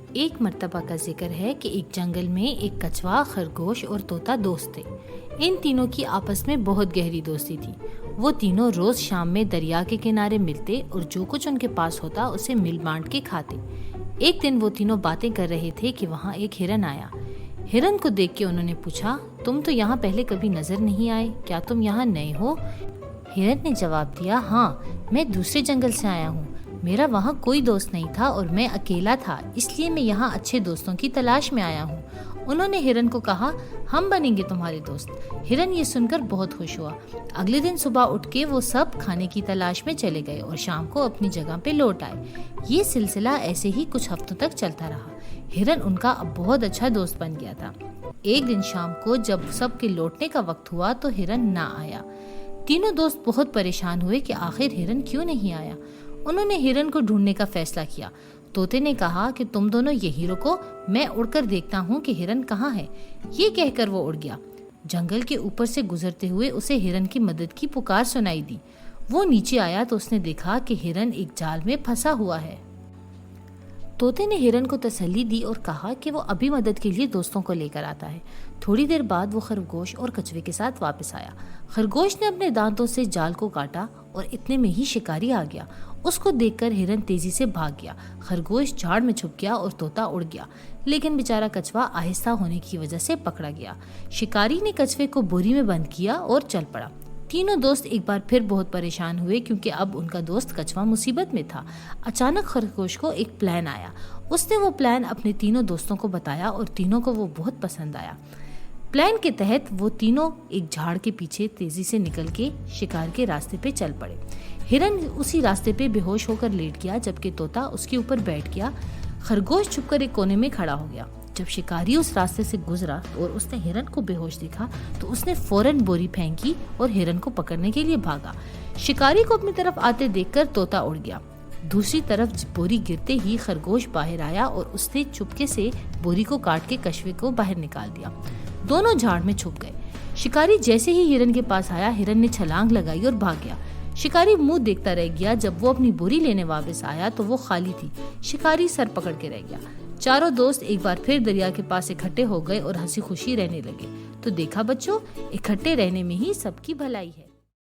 एक मर्तबा का जिक्र है कि एक जंगल में एक कछुआ, खरगोश और तोता दोस्त थे। इन तीनों की आपस में बहुत गहरी दोस्ती थी। वो तीनों रोज शाम में दरिया के किनारे मिलते और जो कुछ उनके पास होता उसे मिल बांट के खाते। एक दिन वो तीनों बातें कर रहे थे कि वहाँ एक हिरन आया। हिरन को देख के उन्होंने पूछा, तुम तो यहाँ पहले कभी नजर नहीं आए, क्या तुम यहाँ नए हो? हिरन ने जवाब दिया, हाँ, मैं दूसरे जंगल से आया हूँ। मेरा वहाँ कोई दोस्त नहीं था और मैं अकेला था, इसलिए मैं यहाँ अच्छे दोस्तों की तलाश में आया हूँ। उन्होंने हिरन को कहा, हम बनेंगे तुम्हारे दोस्त। हिरन ये सुनकर बहुत खुश हुआ। अगले दिन सुबह उठ के वो सब खाने की तलाश में चले गए और शाम को अपनी जगह पे लौट आए। ये सिलसिला ऐसे ही कुछ हफ्तों तक चलता रहा। हिरन उनका अब बहुत अच्छा दोस्त बन गया था। एक दिन शाम को जब सबके लौटने का वक्त हुआ तो हिरन ना आया। तीनों दोस्त बहुत परेशान हुए कि आखिर हिरन क्यों नहीं आया। उन्होंने हिरन को ढूंढने का फैसला किया। तोते ने कहा कि तुम दोनों यहीं रुको, मैं उड़कर देखता हूँ कि हिरन कहाँ है। ये कहकर वो उड़ गया। जंगल के ऊपर से गुजरते हुए उसे हिरन की मदद की पुकार सुनाई दी। वो नीचे आया तो उसने देखा कि हिरन एक जाल में फंसा हुआ है। तोते ने हिरन को तसल्ली दी और कहा कि वो अभी मदद के लिए दोस्तों को लेकर आता है। थोड़ी देर बाद वो खरगोश और कछुए के साथ वापस आया। खरगोश ने अपने दांतों से जाल को काटा और इतने में ही शिकारी आ गया। उसको देखकर हिरन तेजी से भाग गया। खरगोश झाड़ में छुप गया और तोता उड़ गया, लेकिन बेचारा कछुआ आहिस्ता होने की वजह से पकड़ा गया। शिकारी ने कछुए को बोरी में बंद किया और चल पड़ा। तीनों दोस्त एक बार फिर बहुत परेशान हुए क्योंकि अब उनका दोस्त कछुआ मुसीबत में था। अचानक खरगोश को एक प्लान आया। उसने वो प्लान अपने तीनों दोस्तों को बताया और तीनों को वो बहुत पसंद आया। प्लान के तहत वो तीनों एक झाड़ के पीछे तेजी से निकल के शिकार के रास्ते पे चल पड़े। हिरन उसी रास्ते पे बेहोश होकर लेट गया, जबकि तोता उसके ऊपर बैठ गया। खरगोश छुपकर एक कोने में खड़ा हो गया। जब शिकारी उस रास्ते से गुजरा और उसने हिरन को बेहोश देखा तो उसने फौरन बोरी फेंकी और हिरन को पकड़ने के लिए भागा। शिकारी को अपनी तरफ आते देखकर तोता उड़ गया। दूसरी तरफ बोरी गिरते ही खरगोश बाहर आया और उसने चुपके से बोरी को काट के कछुए को बाहर निकाल दिया। दोनों झाड़ में छुप गए। शिकारी जैसे ही हिरन के पास आया, हिरन ने छलांग लगाई और भाग गया। शिकारी मुंह देखता रह गया। जब वो अपनी बोरी लेने वापस आया तो वो खाली थी। शिकारी सर पकड़ के रह गया। चारों दोस्त एक बार फिर दरिया के पास इकट्ठे हो गए और हंसी खुशी रहने लगे। तो देखा बच्चों, इकट्ठे रहने में ही सबकी भलाई है।